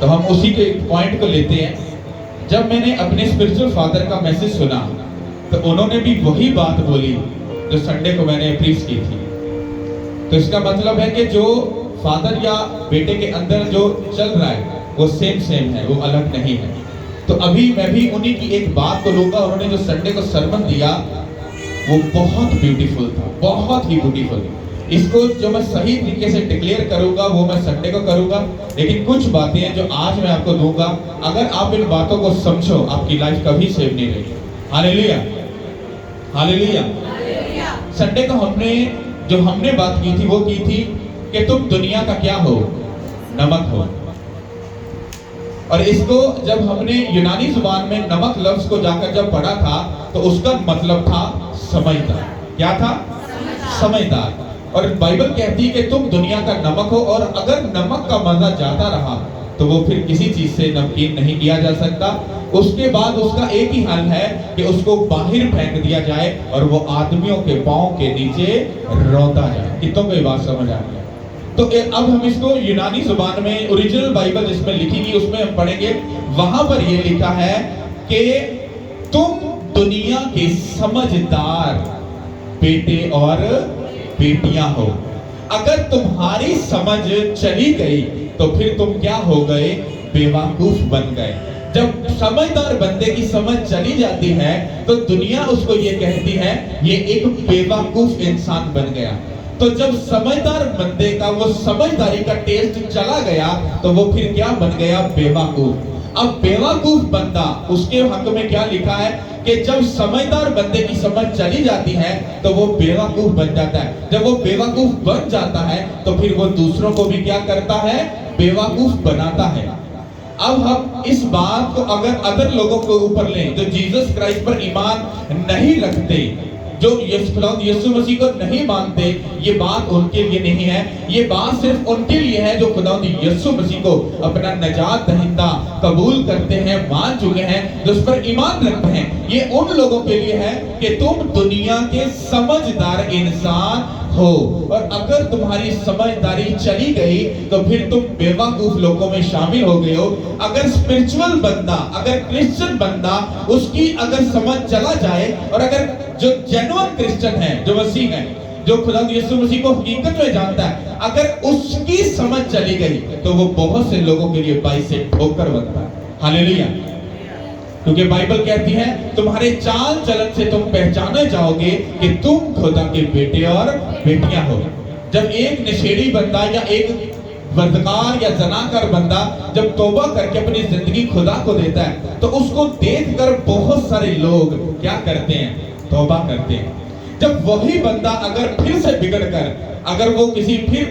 तो हम उसी के पॉइंट को लेते हैं। जब मैंने अपने स्पिरिचुअल फादर का मैसेज सुना तो उन्होंने भी वही बात बोली जो संडे को मैंने प्रीच की थी। तो इसका मतलब है कि जो फादर या बेटे के अंदर जो चल रहा है वो सेम है, वो अलग नहीं है। तो अभी मैं भी उन्हीं की एक बात को लूंगा। उन्होंने जो संडे को सरमन दिया वो बहुत ब्यूटीफुल था, बहुत ही ब्यूटीफुल। इसको जो मैं सही तरीके से डिक्लेयर करूंगा वो मैं संडे को करूंगा, लेकिन कुछ बातें हैं जो आज मैं आपको दूंगा। अगर आप इन बातों को समझो आपकी लाइफ कभी सेव नहीं रहेगी। Hallelujah, hallelujah. संडे को हमने बात की थी वो की थी कि तुम दुनिया का क्या हो, नमक हो। और इसको जब हमने यूनानी जुबान में नमक लफ्ज को जाकर जब पढ़ा था तो उसका मतलब था समझदार। क्या था? समझदार। और बाइबल कहती है कि तुम दुनिया का नमक हो, और अगर नमक का मजा जाता रहा तो वो फिर किसी चीज से नमकीन नहीं किया जा सकता। उसके बाद उसका एक ही हल है कि उसको बाहर फेंक दिया जाए और वो आदमियों के पांव के नीचे रोता जाए। कितनों को ये बात समझ आ गया? तो अब हम इसको यूनानी जुबान में ओरिजिनल बाइबल जिसमें लिखी गई उसमें हम पढ़ेंगे। वहां पर ये लिखा है कि तुम दुनिया के समझदार बेटे और बेटियां हो। अगर तुम्हारी समझ चली गई तो फिर तुम क्या हो गए? बेवकूफ बन गए। जब समझदार बंदे की समझ चली जाती है तो दुनिया उसको ये कहती है ये एक बेवकूफ इंसान बन गया। तो जब समझदार बंदे का वो समझदारी का टेस्ट चला गया तो वो फिर क्या बन गया? बेवकूफ। अब बेवकूफ बंदा, उसके हक में क्या लिखा है कि जब समझदार बंदे की समझ चली जाती है तो वो बेवकूफ बन जाता है। जब वो बेवकूफ बन जाता है तो फिर वो दूसरों को भी क्या करता है? बेवकूफ बनाता है। अब हम इस बात को अगर अदर लोगों के ऊपर लें जो जीसस क्राइस्ट पर ईमान नहीं रखते, जो यीशु मसीह को नहीं मानते, ये बात उनके लिए नहीं है। ये बात सिर्फ उनके लिए है जो खुदावंद यीशु मसीह को अपना निजात दहिंदा कबूल करते हैं, मान चुके हैं, जो उस पर ईमान रखते हैं। ये उन लोगों के लिए है कि तुम दुनिया के समझदार इंसान हो, और अगर तुम्हारी समझदारी चली गई तो फिर तुम बेवकूफ लोगों में शामिल हो गए हो। अगर स्पिरिचुअल बंदा, अगर क्रिश्चियन बंदा, उसकी अगर समझ चला जाए, और अगर जो जेन्युइन क्रिश्चियन है, जो मसीह है, जो खुदा यीशु मसीह को हकीकत में जानता है, अगर उसकी समझ चली गई तो वो बहुत से लोगों के लिए बाई से ठोकर बनता है। हालेलुया। क्योंकि बाइबल कहती है तुम्हारे चाल चलन से तुम पहचाने जाओगे कि तुम खुदा के बेटे और बेटियां हो। जब एक नशेड़ी बंदा या एक बदकार या जनाकार बंदा जब तौबा करके अपनी जिंदगी खुदा को देता है तो उसको देखकर बहुत सारे लोग क्या करते हैं? तौबा करते हैं। जब वही बंदा अगर फिर से बिगड़कर अगर वो किसी फिर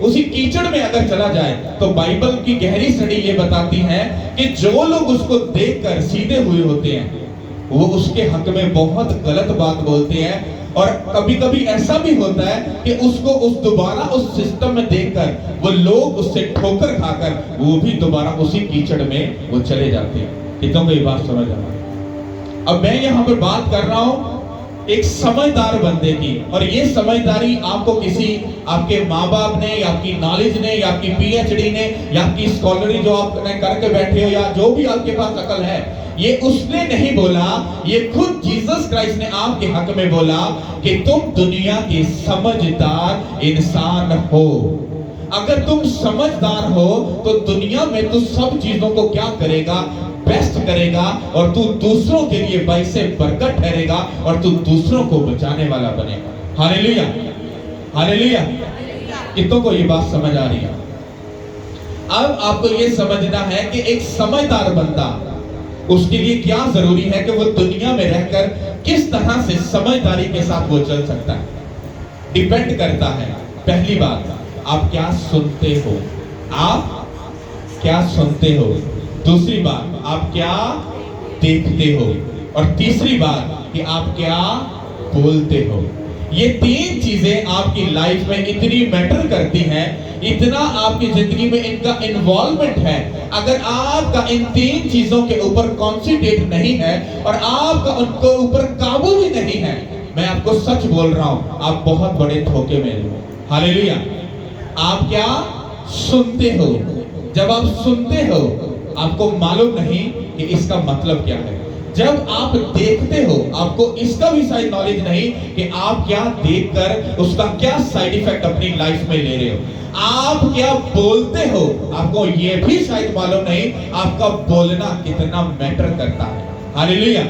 उसी कीचड़ में अगर चला जाए तो बाइबल की गहरी स्टडी ये बताती है कि जो लोग उसको देखकर सीधे हुए होते हैं वो उसके हक में बहुत गलत बात बोलते हैं। और कभी कभी ऐसा भी होता है कि उसको दोबारा उस सिस्टम में देखकर वो लोग उससे ठोकर खाकर वो भी दोबारा उसी कीचड़ में वो चले जाते हैं। कितनों को ये बात समझ आ रहा है? अब मैं यहाँ पर बात कर रहा हूँ एक समझदार बंदे की, और ये समझदारी आपको किसी आपके माँ बाप ने या आपकी नॉलेज ने या आपकी पीएचडी ने या आपकी स्कॉलरी जो आप करके बैठे हो या जो भी आपके पास अकल है, ये उसने नहीं बोला, ये खुद जीसस क्राइस्ट ने आपके हक में बोला कि तुम दुनिया के समझदार इंसान हो। अगर तुम समझदार हो तो दुनिया में तू सब चीजों को क्या करेगा? बेस्ट करेगा, और तू दूसरों के लिए बाइसे बरकत ठहरेगा और तू दूसरों को बचाने वाला बनेगा। Hallelujah, hallelujah. कितनों को ये बात समझ आ रही है? अब आपको ये समझना है कि एक समझदार बंदा, उसके लिए क्या जरूरी है कि वो दुनिया में रहकर किस तरह से समझदारी के साथ वो चल सकता है। डिपेंड करता है, पहली बात, आप क्या सुनते हो, आप क्या सुनते हो। दूसरी बात, आप क्या देखते हो, और तीसरी बात कि आप क्या बोलते हो। ये तीन चीजें आपकी लाइफ में इतनी मैटर करती हैं, इतना आपकी जिंदगी में इनका इन्वॉल्वमेंट है। अगर आपका इन तीन चीजों के ऊपर कॉन्सेंट्रेट नहीं है और आपका उनको ऊपर काबू भी नहीं है, मैं आपको सच बोल रहा हूं, आप बहुत बड़े धोखे में हो। हालेलुया। आप क्या सुनते हो? जब आप सुनते हो आपको मालूम नहीं कि इसका मतलब क्या है। जब आप देखते हो आपको इसका भी शायद नॉलेज नहीं कि आप क्या देखकर उसका क्या साइड इफेक्ट अपनी लाइफ में ले रहे हो। आप क्या बोलते हो आपको ये भी शायद मालूम नहीं आपका बोलना कितना मैटर करता है। हालेलुया।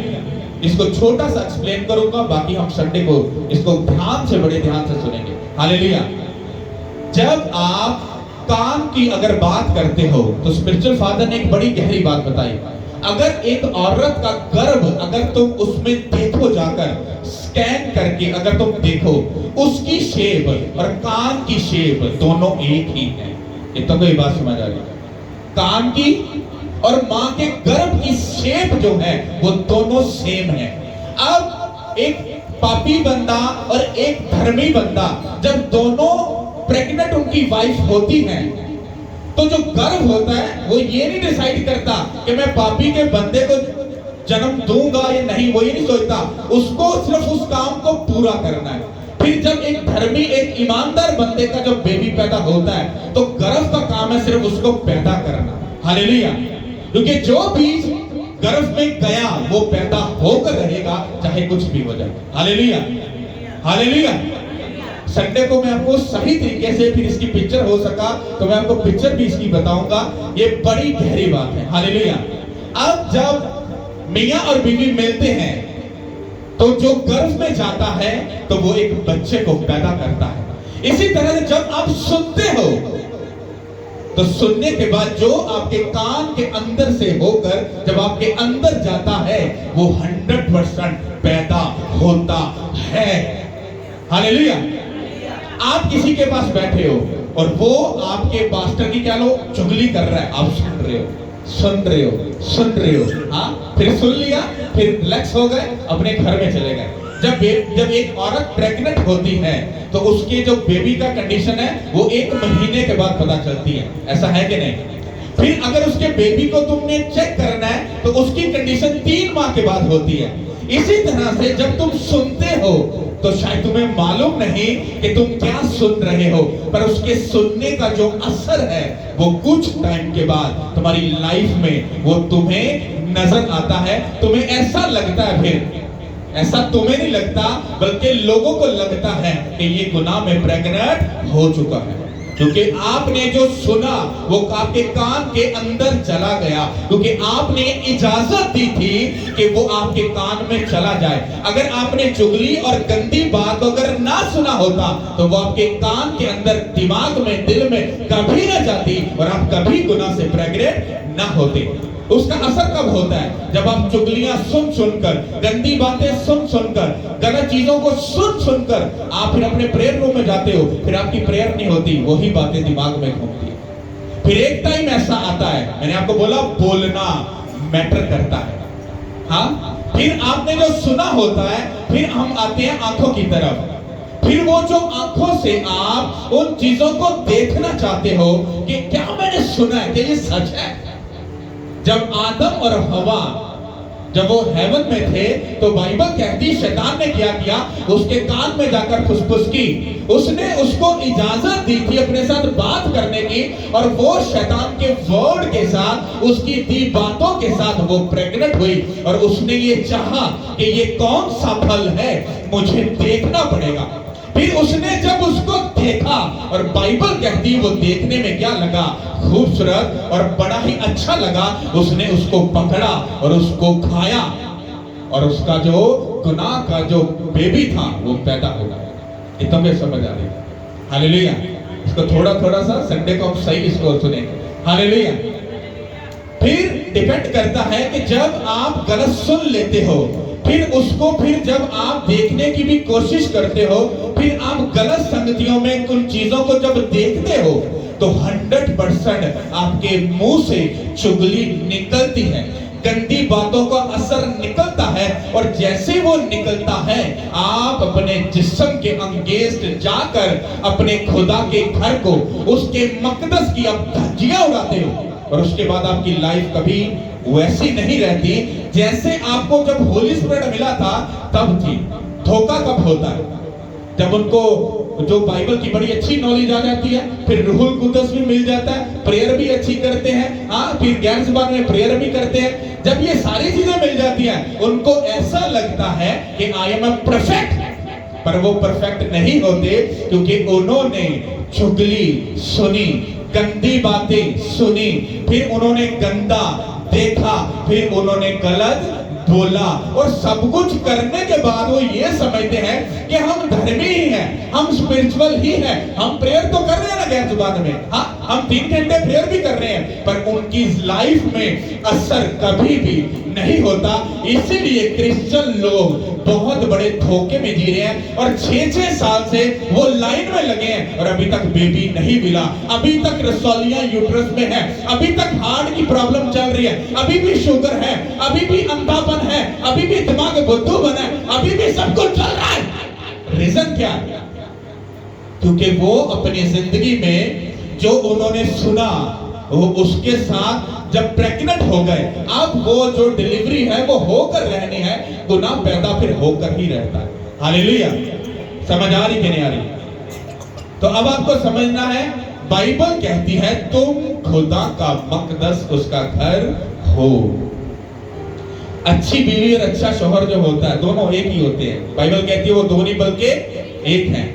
इसको छोटा सा एक्सप्लेन करूंगा, बाकी हम संडे को इसको ध्यान से, बड़े ध्यान से सुनेंगे। हालेलुया। जब आप कान की अगर बात करते हो तो स्पिरिचुअल फादर ने एक बड़ी गहरी बात बताई। अगर एक औरत का गर्भ अगर तुम उसमें देखो, जाकर स्कैन करके अगर तुम देखो, उसकी शेप और कान की शेप दोनों एक ही है। इतना कोई बात समझ आ रही है? कान की और मां के गर्भ की शेप जो है वो दोनों सेम है। अब एक पापी बंदा और एक धर्मी बंदा जब दोनों प्रेग्नेंट उनकी वाइफ होती हैं, तो जो गर्भ होता है वो ये नहीं डिसाइड करता कि मैं पापी के बंदे को जन्म दूंगा या नहीं, वो ये नहीं सोचता। उसको सिर्फ उस काम को पूरा करना है। फिर जब एक धर्मी, एक ईमानदार बंदे का जब बेबी पैदा होता है तो गर्भ का काम है सिर्फ उसको पैदा करना। हालेलुया। क्योंकि जो बीज गर्भ में गया वो पैदा होकर रहेगा, चाहे कुछ भी हो जाए। हालेलुया। हालेलुया। संडे को मैं आपको सही तरीके से, फिर इसकी पिक्चर हो सका तो मैं आपको पिक्चर भी इसकी बताऊंगा। ये बड़ी गहरी बात है। हालेलुया। अब जब मियां और बीवी मिलते हैं तो जो गर्भ में जाता है तो वो एक बच्चे को पैदा करता है। इसी तरह जब आप सुनते हो तो सुनने के बाद जो आपके कान के अंदर से होकर जब आपके अंदर जाता है वो 100% पैदा होता है। हालेलुया। आप किसी के पास बैठे हो और वो आपके पास्टर की क्या लो चुगली कर रहा है, आप सुन रहे हो, सुन रहे हो, सुन रहे हो। हाँ, फिर सुन लिया, फिर रिलैक्स हो गए, अपने घर में चले गए। जब एक औरत प्रेग्नेंट होती है तो उसके जो बेबी का कंडीशन है वो 1 महीने के बाद पता चलती है। ऐसा है कि नहीं? फिर अगर उसके बेबी को तुमने चेक करना है तो उसकी कंडीशन 3 माह के बाद होती है। इसी तरह से जब तुम सुनते हो तो शायद तुम्हें मालूम नहीं कि तुम क्या सुन रहे हो, पर उसके सुनने का जो असर है वो कुछ टाइम के बाद तुम्हारी लाइफ में वो तुम्हें नजर आता है। तुम्हें ऐसा लगता है, फिर ऐसा तुम्हें नहीं लगता बल्कि लोगों को लगता है कि ये गुनाह में प्रेग्नेंट हो चुका है, क्योंकि आपने जो सुना वो आपके कान के अंदर चला गया, क्योंकि आपने इजाजत दी थी कि वो आपके कान में चला जाए। अगर आपने चुगली और गंदी बात अगर ना सुना होता तो वो आपके कान के अंदर, दिमाग में, दिल में कभी ना जाती और आप कभी गुनाह से प्रेग्नेंट ना होते। उसका असर कब होता है? जब आप चुगलियां सुन सुनकर, गंदी बातें सुन सुनकर, गलत चीजों को सुन सुनकर आप फिर अपने प्रेयर रूम में जाते हो, फिर आपकी प्रेयर नहीं होती, वही बातें दिमाग में घूमती है। फिर एक टाइम ऐसा आता है, मैंने आपको बोला बोलना मैटर करता है। हाँ, फिर आपने जो सुना होता है, फिर हम आते हैं आंखों की तरफ। फिर वो जो आंखों से आप उन चीजों को देखना चाहते हो कि क्या मैंने सुना है, क्या ये सच है? जब आदम और हवा जब वो हेवन में थे तो बाइबल कहती शैतान ने क्या किया, उसके कान में जाकर फुसफुस की। उसने उसको इजाजत दी थी अपने साथ बात करने की, और वो शैतान के वर्ड के साथ, उसकी दी बातों के साथ वो प्रेग्नेंट हुई। और उसने ये चाहा कि ये कौन सा फल है, मुझे देखना पड़ेगा। फिर उसने जब उसको देखा, और बाइबल कहती है वो देखने में क्या लगा, खूबसूरत और बड़ा ही अच्छा लगा। उसने उसको पकड़ा और उसको खाया, और उसका जो गुनाह का जो बेबी था वो पैदा हो गया। इतना भी समझ आ रही है? हालेलुया। इसको थोड़ा थोड़ा सा संडे को आप सही इसको सुनेंगे। हालेलुया। फिर डिपेंड करता है कि जब आप गलत सुन लेते हो, फिर उसको फिर जब आप देखने की भी कोशिश करते हो, फिर आप गलत संगतियों में उन चीजों को जब देखते हो तो 100% आपके मुंह से चुगली निकलती है, गंदी बातों का असर निकलता है। और जैसे वो निकलता है आप अपने जिस्म के अंगेस्ट जाकर अपने खुदा के घर को, उसके मकदस की आप धज्जियां उड़ाते हो, और उसके बाद आपकी लाइफ कभी वैसी नहीं रहती जैसे आपको जब होली स्पिरिट मिला था तब थी। धोखा कब होता है? जब उनको जो बाइबल की बड़ी अच्छी नॉलेज आ जाती है, फिर रूहुल कुदस भी मिल जाता है, प्रेयर भी अच्छी करते हैं, हाँ, फिर गैर ज़बान में प्रेयर भी करते हैं। जब ये सारी चीजें मिल जाती हैं, उनको ऐसा लगता है कि आई एम परफेक्ट, पर वो परफेक्ट नहीं होते, क्योंकि उन्होंने चुगली सुनी, गंदी बातें सुनी, फिर उन्होंने गंदा देखा, फिर उन्होंने गलत बोला, और सब कुछ करने के बाद वो ये समझते हैं कि हम धर्मी ही हैं, हम स्पिरिचुअल ही हैं, हम प्रेयर तो कर रहे हैं ना गैर जुबान में, हाँ, हम 3 घंटे प्रेयर भी कर रहे हैं, पर उनकी लाइफ में असर कभी भी नहीं होता। इसीलिए क्रिश्चियन लोग बहुत बड़े धोखे में जी रहे हैं, और 6-6 साल से वो लाइन में लगे हैं और अभी तक बेबी नहीं मिला, अभी तक रसौलियां यूट्रस में है, अभी तक हार्ट की प्रॉब्लम चल रही है, अभी भी शुगर है, अभी भी अंधापन है, अभी भी दिमाग बुद्धू बना है, अभी भी सब कुछ चल रहा है। रीजन क्या है? क्योंकि वो अपनी जिंदगी में जो उन्होंने सुना, वो उसके साथ जब प्रेग्नेंट हो गए, अब वो जो डिलीवरी है वो होकर रहनी है, गुनाह पैदा फिर होकर ही रहता है। हालेलुया। समझ आ रही कि नहीं आ रही? तो अब आपको समझना है, बाइबल कहती है तुम खुदा का मकदस, उसका घर हो। अच्छी बीवी और अच्छा शौहर जो होता है, दोनों एक ही होते हैं। बाइबल कहती है वो दो नहीं बल्कि एक हैं।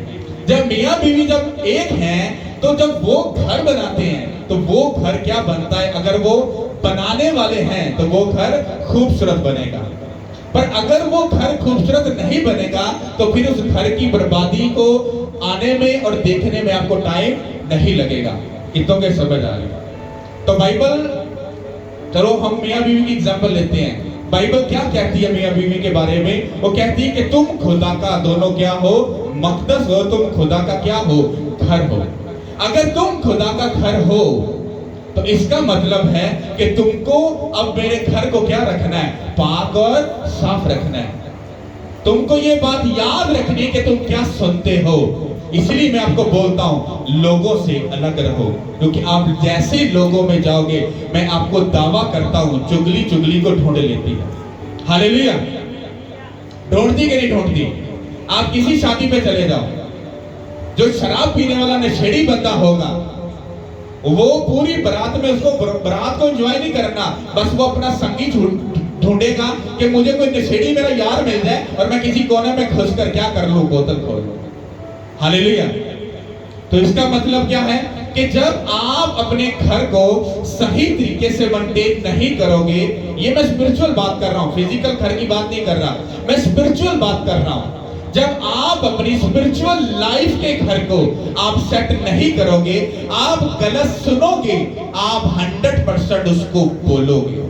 जब मियाँ बीवी जब एक हैं, तो जब वो घर बनाते हैं तो वो घर क्या बनता है? अगर वो बनाने वाले हैं तो वो घर खूबसूरत बनेगा, पर अगर वो घर खूबसूरत नहीं बनेगा तो फिर उस घर की बर्बादी को आने में और देखने में आपको टाइम नहीं लगेगा। कितनों के समझ आ रही? तो बाइबल, चलो हम मियाँ बीवी की एग्जाम्पल लेते हैं। बाइबल क्या कहती है मियाँ बीवी के बारे में? वो कहती है कि तुम खुदा का दोनों क्या हो? मकदस हो। तुम खुदा का क्या हो? घर हो। अगर तुम खुदा का घर हो तो इसका मतलब है कि तुमको अब मेरे घर को क्या रखना है? पाक और साफ रखना है। तुमको ये बात याद रखनी है कि तुम क्या सुनते हो। इसलिए मैं आपको बोलता हूं, लोगों से अलग रहो, क्योंकि आप जैसे लोगों में जाओगे, मैं आपको दावा करता हूं, चुगली चुगली को ढूंढ लेती है। हालेलुया। ढूंढती कि नहीं ढूंढती? आप किसी शादी पे चले जाओ, जो शराब पीने वाला नशेड़ी बंदा होगा, वो पूरी बारात में उसको बारात को एंजॉय नहीं करना, बस वो अपना संगी ढूंढेगा कि मुझे कोई नशेड़ी मेरा यार मिल जाए और मैं किसी कोने में घुस कर क्या कर लूं, बोतल खोल लूं। हालेलुया। तो इसका मतलब क्या है कि जब आप अपने घर को सही तरीके से मेंटेन नहीं करोगे, ये मैं स्पिरिचुअल बात कर रहा हूं, फिजिकल घर की बात नहीं कर रहा, मैं स्पिरिचुअल बात कर रहा हूं। जब आप अपनी स्पिरिचुअल लाइफ के घर को आप सेट नहीं करोगे, आप गलत सुनोगे, आप 100% उसको बोलोगे।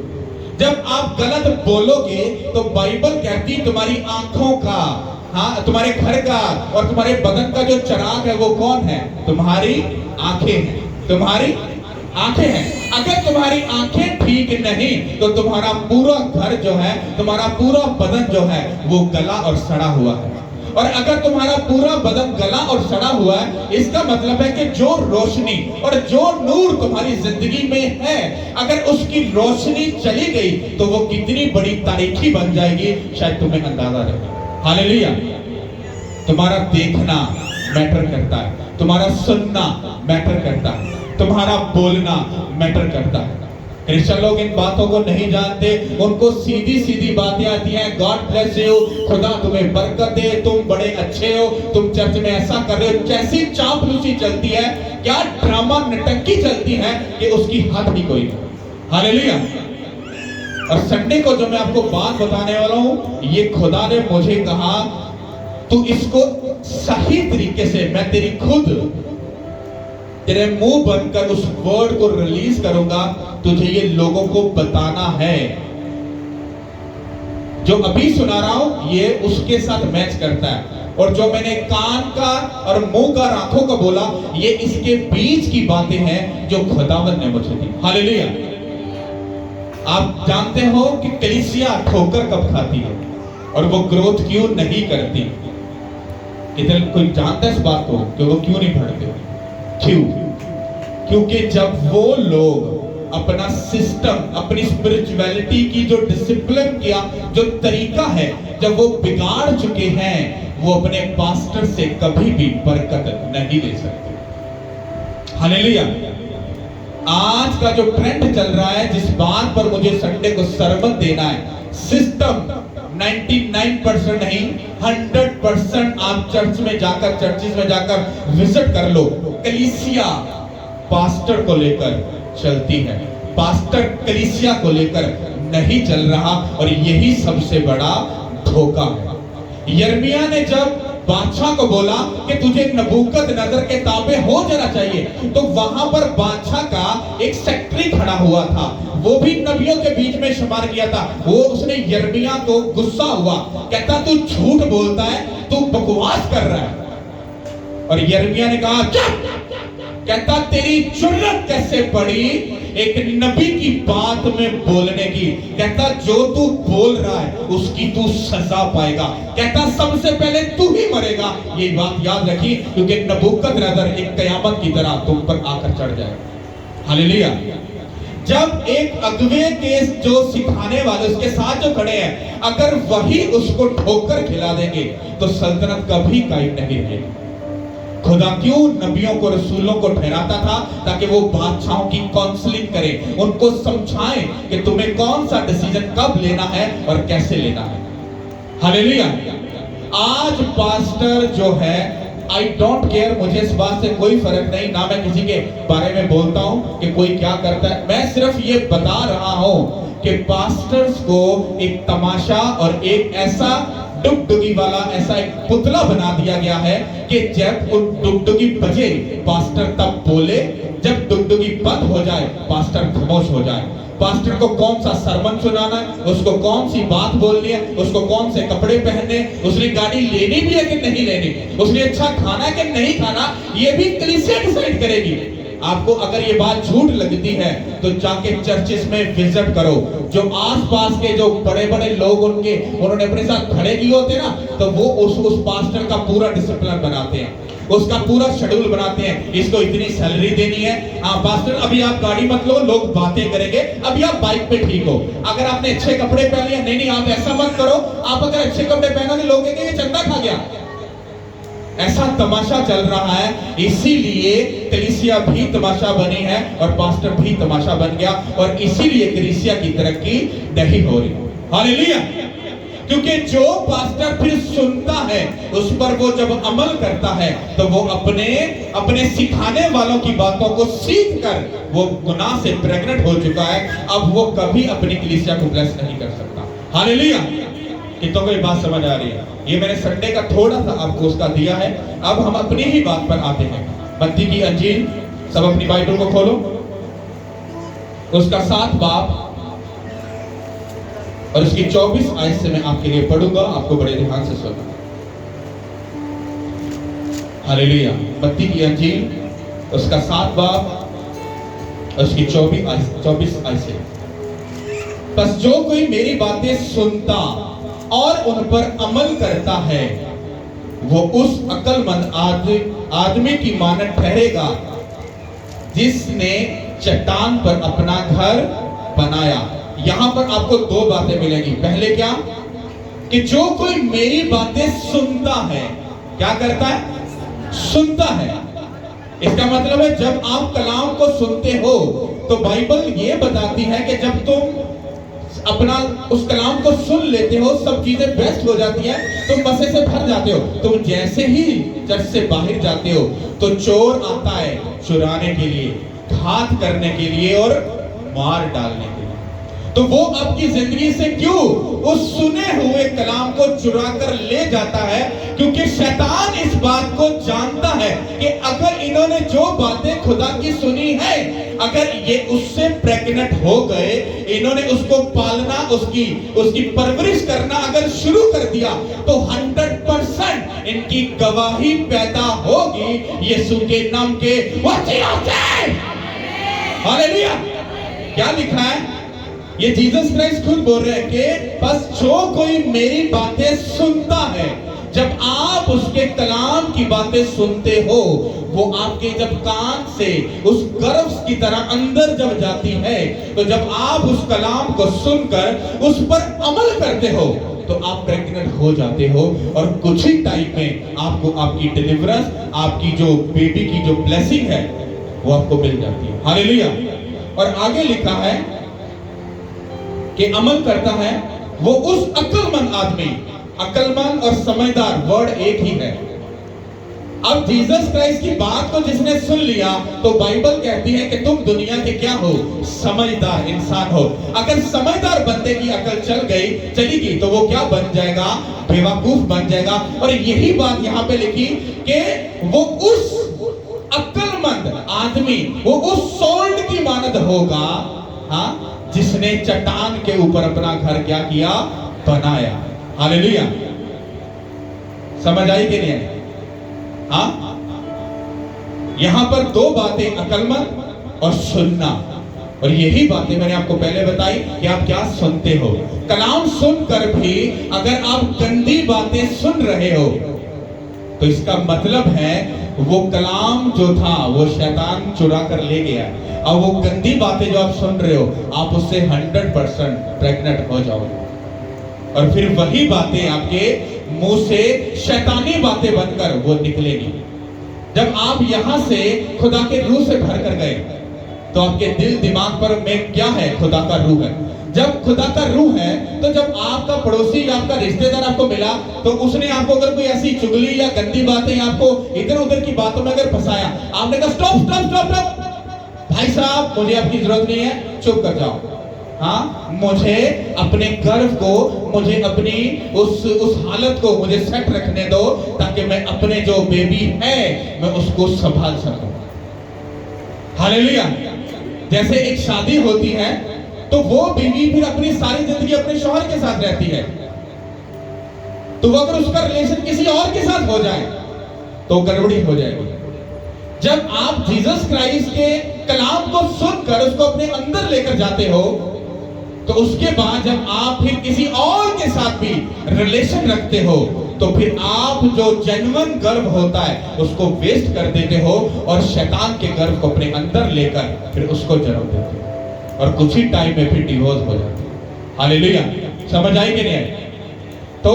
जब आप गलत बोलोगे तो बाइबल कहती तुम्हारी आंखों का, हाँ, तुम्हारे घर का और तुम्हारे बदन का जो चिराग है वो कौन है? तुम्हारी आंखें हैं। तुम्हारी आंखें हैं। अगर तुम्हारी आंखें ठीक नहीं तो तुम्हारा पूरा घर जो है, तुम्हारा पूरा बदन जो है वो गला और सड़ा हुआ है। और अगर तुम्हारा पूरा बदन गला और सड़ा हुआ है, इसका मतलब है कि जो रोशनी और जो नूर तुम्हारी जिंदगी में है, अगर उसकी रोशनी चली गई तो वो कितनी बड़ी तारीखी बन जाएगी, शायद तुम्हें अंदाजा रहे। हालेलुया। तुम्हारा देखना मैटर करता है, तुम्हारा सुनना मैटर करता है, तुम्हारा बोलना मैटर करता है। क्रिश्चियन लोग इन बातों को नहीं जानते, उनको सीधी सीधी बातें आती हैं, गॉड ब्लेस यू, खुदा तुम्हें बरकत दे, तुम बड़े अच्छे हो, तुम चर्च में ऐसा कर रहे हो। कैसी चापलूसी चलती है, क्या ड्रामा नटंकी चलती है कि उसकी हद ही कोई नहीं। हालेलुया। और संडे को जो मैं आपको बात बताने वाला हूं, ये खुदा ने मुझे कहा तू इसको सही तरीके से, मैं तेरी खुद तेरे मुंह बनकर उस वर्ड को रिलीज करूंगा, तुझे ये लोगों को बताना है। जो अभी सुना रहा हूं ये उसके साथ मैच करता है, और जो मैंने कान का और मुंह का, आंखों का बोला, ये इसके बीच की बातें हैं जो खुदावंद ने मुझे दी। हालेलुया। आप जानते हो कि कलीसिया ठोकर कब खाती है और वो ग्रोथ क्यों नहीं करती? इधर कोई जानता है इस बात को कि वो क्यों नहीं बढ़ते? क्यों? क्योंकि जब वो लोग अपना सिस्टम, अपनी स्पिरिचुअलिटी की जो डिसिप्लिन किया, जो तरीका है, जब वो बिगाड़ चुके हैं, वो अपने पास्टर से कभी भी बरकत नहीं ले सकते। हालेलुया। आज का जो ट्रेंड चल रहा है, जिस बात पर मुझे संडे को सरमन देना है, सिस्टम 99% नहीं 100% आप चर्च में जाकर, चर्चिस में जाकर विजिट कर लो, कलीसिया पास्टर को लेकर चलती है, पास्टर कलीसिया को लेकर नहीं चल रहा, और यही सबसे बड़ा धोखा है। यिर्मयाह ने जब बादशाह को बोला कि तुझे नबूकदनेस्सर के ताबे हो जाना चाहिए, तो वहां पर बादशाह का एक सेक्रेटरी खड़ा हुआ था, वो भी नबियों के बीच में शुमार किया था। वो उसने यिर्मयाह को गुस्सा हुआ, कहता तू झूठ बोलता है, तू बकवास कर रहा है। और यिर्मयाह ने कहा चुप, कहता तेरी जुर्रत कैसे पड़ी एक नबी की बात में बोलने की, कहता जो तू बोल रहा है उसकी तू सजा पाएगा, कहता सबसे पहले तू ही मरेगा। ये बात याद रखी, क्योंकि नबूकदनेस्सर एक कयामत की तरह तुम पर आकर चढ़ जाएगा। हालेलुया। जब एक अगवे के जो सिखाने वाले उसके साथ जो खड़े हैं, अगर वही उसको ठोकर खिला देंगे तो सल्तनत कभी कायम नहीं रहेगी। खुदा क्यों नबियों को, रसूलों को ठहराता था, ताकि वो बादशाहों की काउंसलिंग करें, उनको समझाएं कि तुम्हें कौन सा डिसीजन कब लेना है और कैसे लेना है। हालेलुया। आज पास्टर जो है, आई डोंट केयर, मुझे इस बात से कोई फर्क नहीं, ना मैं किसी के बारे में बोलता हूं कि कोई क्या करता है, मैं सिर्फ ये बता रहा हूं कि पास्टर्स को एक तमाशा और एक ऐसा डुगडुगी वाला ऐसा एक पुतला बना दिया गया है कि जब डुगडुगी बजे पास्टर तब बोले, जब डुगडुगी बंद हो जाए पास्टर खामोश हो जाए। पास्टर को कौन सा सरमन सुनाना है, उसको कौन सी बात बोलनी है, उसको कौन से कपड़े पहनने, उसने गाड़ी लेनी भी है कि नहीं लेनी, उसने अच्छा खाना है कि नहीं खाना, ये भी कलीसिया डिसाइड करेगी। आपको अगर ये बात झूठ लगती है तो जाके चर्चिस में विजिट करो, जो आसपास के जो बड़े बड़े लोग उन्होंने अपने साथ खड़े किए होते ना, तो वो उस पास्टर का पूरा डिसिप्लिन बनाते हैं, उसका पूरा शेड्यूल बनाते हैं, इसको इतनी सैलरी देनी है, हाँ पास्टर अभी आप गाड़ी मत लो, लोग बातें करेंगे, अभी आप बाइक पे ठीक हो, अगर आपने अच्छे कपड़े पहन लिए, नहीं आप ऐसा मत करो, आप अगर अच्छे कपड़े पहनोगे लोग कहेंगे ये चंदा खा गया। ऐसा तमाशा चल रहा है, इसीलिए कलीसिया भी तमाशा बनी है और पास्टर भी तमाशा बन गया, और इसीलिए कलीसिया की तरक्की नहीं हो रही। हालेलुया। क्योंकि जो पास्टर फिर सुनता है उस पर वो जब अमल करता है तो वो अपने सिखाने वालों की बातों को सीख कर वो गुनाह से प्रेग्नेंट हो चुका है, अब वो कभी अपनी कलीसिया को ब्लेस नहीं कर सकता। हालेलुया। कितनों को ये बात समझ आ रही है? ये मैंने संडे का थोड़ा सा आपको उसका दिया है। अब हम अपनी ही बात पर आते हैं। मत्ती की अंजील, सब अपनी बाइबल को खोलो, उसका 7 बाब और उसकी 24 आयत से मैं आपके लिए पढ़ूंगा, आपको बड़े ध्यान से सुनना। हालेलुया। मत्ती की अंजील, उसका 7 बाब और उसकी 24 आयत से, बस जो कोई मेरी बातें सुनता और उन पर अमल करता है वो उस अक्लमंद आदमी की मानद ठहरेगा जिसने चट्टान पर अपना घर बनाया। यहां पर आपको 2 बातें मिलेंगी। पहले क्या कि जो कोई मेरी बातें सुनता है, क्या करता है? सुनता है। इसका मतलब है जब आप कलाम को सुनते हो तो बाइबल ये बताती है कि जब तुम अपना उस कलाम को सुन लेते हो, सब चीजें बेस्ट हो जाती है, तुम मजे से भर जाते हो। तुम जैसे ही चर्च से बाहर जाते हो तो चोर आता है चुराने के लिए, घात करने के लिए और मार डालने के लिए। तो वो आपकी जिंदगी से क्यों उस सुने हुए कलाम को चुरा कर ले जाता है? क्योंकि शैतान इस बात को जानता है कि अगर इन्होंने जो बातें खुदा की सुनी है, अगर ये उससे प्रेग्नेंट हो गए, इन्होंने उसको पालना, उसकी परवरिश करना अगर शुरू कर दिया तो 100% इनकी गवाही पैदा होगी यीशु के नाम के वसीले से। हालेलुया। क्या लिखा है? ये जीसस क्राइस्ट खुद बोल रहे हैं कि बस जो कोई मेरी बातें सुनता है, जब आप उसके कलाम की बातें सुनते हो, वो आपके जब कान से उस गर्भ की तरह अंदर जब जाती है, तो जब आप उस कलाम को सुनकर उस पर अमल करते हो, तो आप प्रेग्नेंट हो जाते हो और कुछ ही टाइम में आपको आपकी डिलीवरेंस, आपकी जो बेबी की जो ब्लेसिंग है वो आपको मिल जाती है। हालेलुया। और आगे लिखा है कि अमल करता है वो उस अक्लमंद आदमी, अक्लमंद और समझदार वर्ड एक ही है। अब जीसस क्राइस्ट की बात को जिसने सुन लिया तो बाइबल कहती है कि तुम दुनिया के क्या हो, समझदार इंसान हो। अगर समझदार बंदे की अकल चली गई तो वो क्या बन जाएगा, बेवकूफ बन जाएगा। और यही बात यहाँ पे लिखी कि वो उस अक्लमंद आदमी, वो उस सोल्ड की मानद होगा, हाँ, जिसने चट्टान के ऊपर अपना घर क्या किया, बनाया। हालेलुया। समझ आई कि नहीं? हाँ, यहां पर दो बातें, अक्लमंद और सुनना। और यही बातें मैंने आपको पहले बताई कि आप क्या सुनते हो। कलाम सुनकर भी अगर आप गंदी बातें सुन रहे हो तो इसका मतलब है वो कलाम जो था वो शैतान चुरा कर ले गया। अब वो गंदी बातें जो आप सुन रहे हो, आप उससे 100% प्रेग्नेंट हो जाओगे और फिर वही बातें आपके मुंह से शैतानी बातें बनकर वो निकलेगी। जब आप यहां से खुदा के रूह से भर कर गए तो आपके दिल दिमाग पर में क्या है, खुदा का रूह है। जब खुदा का रूह है तो जब आपका पड़ोसी या आपका रिश्तेदार आपको मिला तो उसने आपको अगर कोई ऐसी चुगली या गंदी बातें आपको इधर उधर की बातों में अगर फंसाया, आपने कहा स्टॉप स्टॉप स्टॉप स्टॉप, भाई साहब मुझे आपकी जरूरत नहीं है, चुप कर जाओ। हाँ, मुझे अपने गर्व को, मुझे अपनी उस हालत को मुझे सेट रखने दो ताकि मैं अपने जो बेबी है मैं उसको संभाल सकूं। हालेलुया। जैसे एक शादी होती है तो वो बीवी फिर अपनी सारी जिंदगी अपने शौहर के साथ रहती है, तो वो अगर उसका रिलेशन किसी और के साथ हो जाए तो गड़बड़ी हो जाएगी। जब आप जीसस क्राइस्ट के कलाम को सुनकर उसको अपने अंदर लेकर जाते हो तो उसके बाद जब आप फिर किसी और के साथ भी रिलेशन रखते हो तो फिर आप जो जेन्युइन गर्व होता है उसको वेस्ट कर देते हो और शैतान के गर्व को अपने अंदर लेकर फिर उसको जन्म देते हो और कुछ ही टाइम में फिर डिवोर्स हो जाते हैं। हालेलुया। समझ आई कि नहीं? तो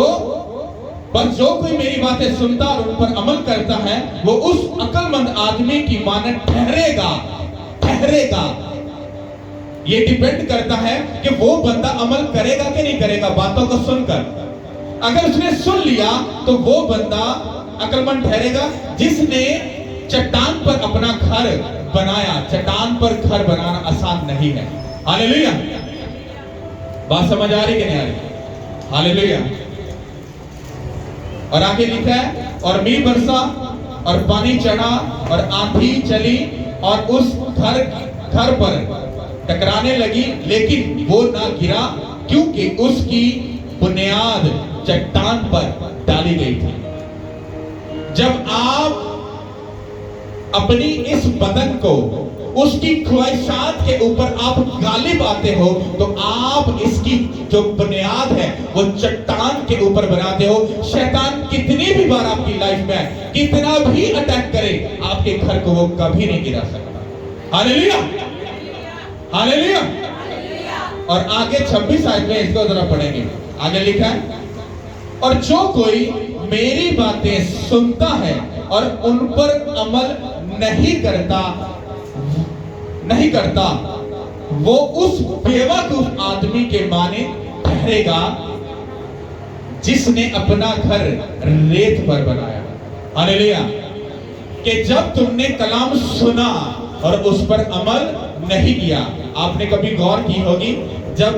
पर जो कोई मेरी बातें सुनता और उन पर अमल करता है वो उस अक्लमंद आदमी की मानद ठहरेगा। ये डिपेंड करता है कि वो बंदा अमल करेगा कि नहीं करेगा बातों को सुनकर। अगर उसने सुन लिया तो वो बंदा अक्लमंद ठहरेगा जिसने चट्टान पर अपना घर बनाया। चट्टान पर घर बनाना आसान नहीं है। हालेलुया। बात समझ आ रही कि नहीं आ रही? हालेलुया। और आगे लिखा है और मींह बरसा और पानी चढ़ा और आंधी चली और उस घर पर टकराने लगी, लेकिन वो ना गिरा क्योंकि उसकी बुनियाद चट्टान पर डाली गई थी। जब आप अपनी इस बदन को उसकी ख्वाहिशात के ऊपर आप गालिब आते हो तो आप इसकी जो बुनियाद है वो चट्टान के ऊपर बनाते हो। शैतान कितनी भी बार आपकी लाइफ में आए, कितना भी अटैक करे, आपके घर को वो कभी नहीं गिरा सकता। हालेलुया। हालेलुया। और आगे 26 आयत में इसको जरा पढ़ेंगे। आगे लिखा है और जो कोई मेरी बातें सुनता है और उन पर अमल नहीं करता वो उस बेवकूफ आदमी के माने ठहरेगा जिसने अपना घर रेत पर बनाया। हालेलुया। कि जब तुमने कलाम सुना और उस पर अमल नहीं किया। आपने कभी गौर की होगी, जब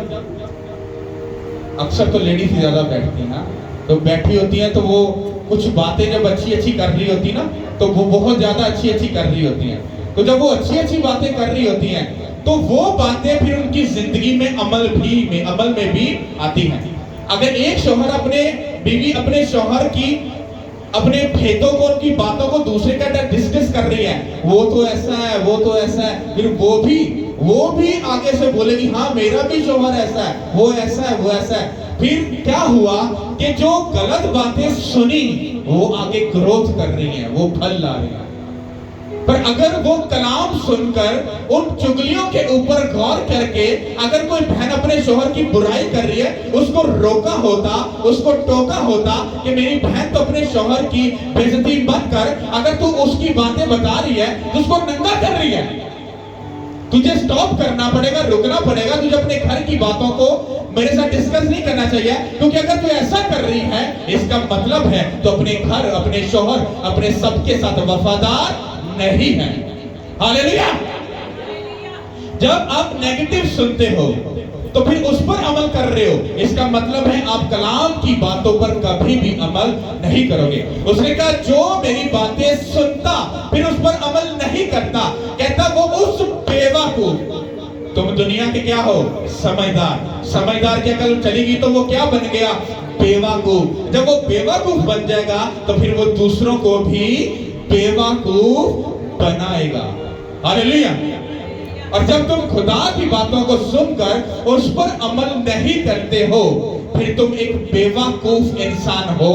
अक्सर तो लेडीज ही ज्यादा बैठती हैं ना, तो बैठी होती हैं तो वो कुछ बातें जब अच्छी कर रही होती ना तो वो बहुत ज्यादा अच्छी कर रही होती हैं। तो जब वो अच्छी बातें कर रही होती हैं तो वो बातें फिर उनकी जिंदगी में अमल में भी आती हैं। अगर एक शौहर अपने बीवी अपने शौहर की अपने भेदों को, उनकी बातों को दूसरे के अंदर डिस्कस कर रही है, वो तो ऐसा है, वो तो ऐसा है, फिर वो भी आगे से बोलेगी हाँ मेरा भी शौहर ऐसा है, वो ऐसा है, वो ऐसा है। फिर क्या हुआ कि जो गलत बातें सुनी वो आगे ग्रोथ कर रही हैं, वो फल ला रही हैं। पर अगर वो कलाम सुनकर उन चुगलियों के ऊपर गौर करके अगर कोई बहन अपने शोहर की बुराई कर रही है, उसको रोका होता, उसको टोका होता कि मेरी बहन तो अपने शोहर की बेइज्जती मत कर, अगर तू उसकी बातें बता रही है तो उसको नंगा कर रही है। तुझे स्टॉप करना पड़ेगा, रुकना पड़ेगा, तुझे अपने घर की बातों को मेरे साथ डिस्कस नहीं करना चाहिए, क्योंकि अगर तू ऐसा कर रही है इसका मतलब है तो अपने घर, अपने शोहर, अपने सबके साथ वफादार नहीं है। हालेलुया। जब आप नेगेटिव सुनते हो तो फिर उस पर अमल कर रहे हो, इसका मतलब है आप कलाम की बातों पर कभी भी अमल नहीं करोगे। उसने कहा जो मेरी बातें सुनता फिर उस पर अमल नहीं करता, कहता वो उस बेवकूफ, तुम दुनिया के क्या हो? समझदार। समझदार की अकल चलेगी तो वो क्या बन गया? बेवकूफ। जब वो बेवकूफ बन जाएगा तो फिर वो दूसरों को भी बेवकूफ बनाएगा। हालेलुया। और जब तुम खुदा की बातों को सुनकर उस पर अमल नहीं करते हो, फिर तुम एक बेवकूफ इंसान हो,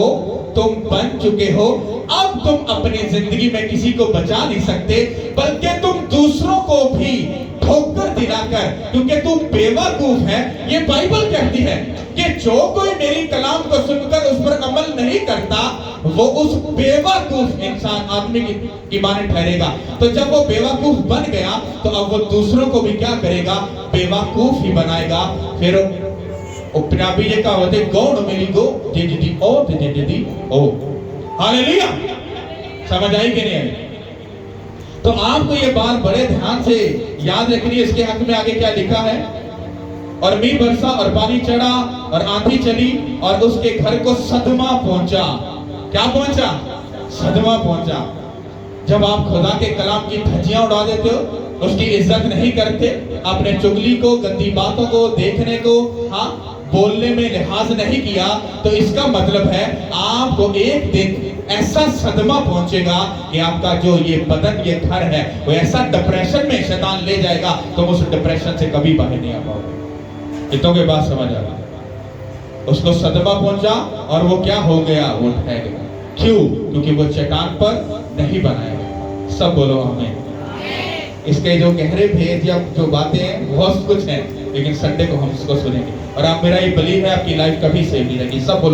तुम बन चुके हो। अब तुम अपनी जिंदगी में किसी को बचा नहीं सकते, बल्कि तुम दूसरों को भी ठोकर दिलाकर, क्योंकि तुम बेवकूफ है। ये बाइबल कहती है कि जो कोई मेरी कलाम को सुनकर उस पर अमल नहीं करता वो उस बेवकूफ इंसान आदमी की माने ठहरेगा। तो जब वो बेवकूफ बन गया तो अब वो दूसरों को भी क्या करेगा? बेवकूफ ही बनाएगा। फिर पंजाबी जे कहावत है, गौण मिली गो जिंदगी ओ ते जिंदगी ओ। हालेलुया। समझ आई कि नहीं आई? तो आपको ये बात बड़े ध्यान से याद रखनी है। इसके हक में आगे क्या लिखा है? और मींह बरसा और पानी चढ़ा और आंधी चली और उसके घर को सदमा पहुंचा। क्या पहुंचा? सदमा पहुंचा। जब आप खुदा के कलाम की धज्जियां उड़ा देते हो, उसकी इज्जत नहीं करते, अपने चुगली को, गंदी बातों को, देखने को, हाँ, बोलने में लिहाज नहीं किया, तो इसका मतलब है आपको एक दिन ऐसा सदमा पहुंचेगा कि आपका जो ये बदन, ये घर है, वो ऐसा डिप्रेशन में शैतान ले जाएगा, तुम उस डिप्रेशन से कभी बाहर नहीं आ पाओगे। इतों के बात समझ आ गई? उसको सदमा पहुंचा और वो क्या हो गया? वो ठहर गया। क्यों? क्योंकि वो चट्टान पर नहीं बनाया गया। सब बोलो हमें। इसके जो गहरे भेद या जो बातें हैं बहुत कुछ है, लेकिन संडे को हम इसको सुनेंगे। और आप, मेरा ये बिलीव है, आपकी लाइफ कभी सेव नहीं रहेगी। सब बोलो।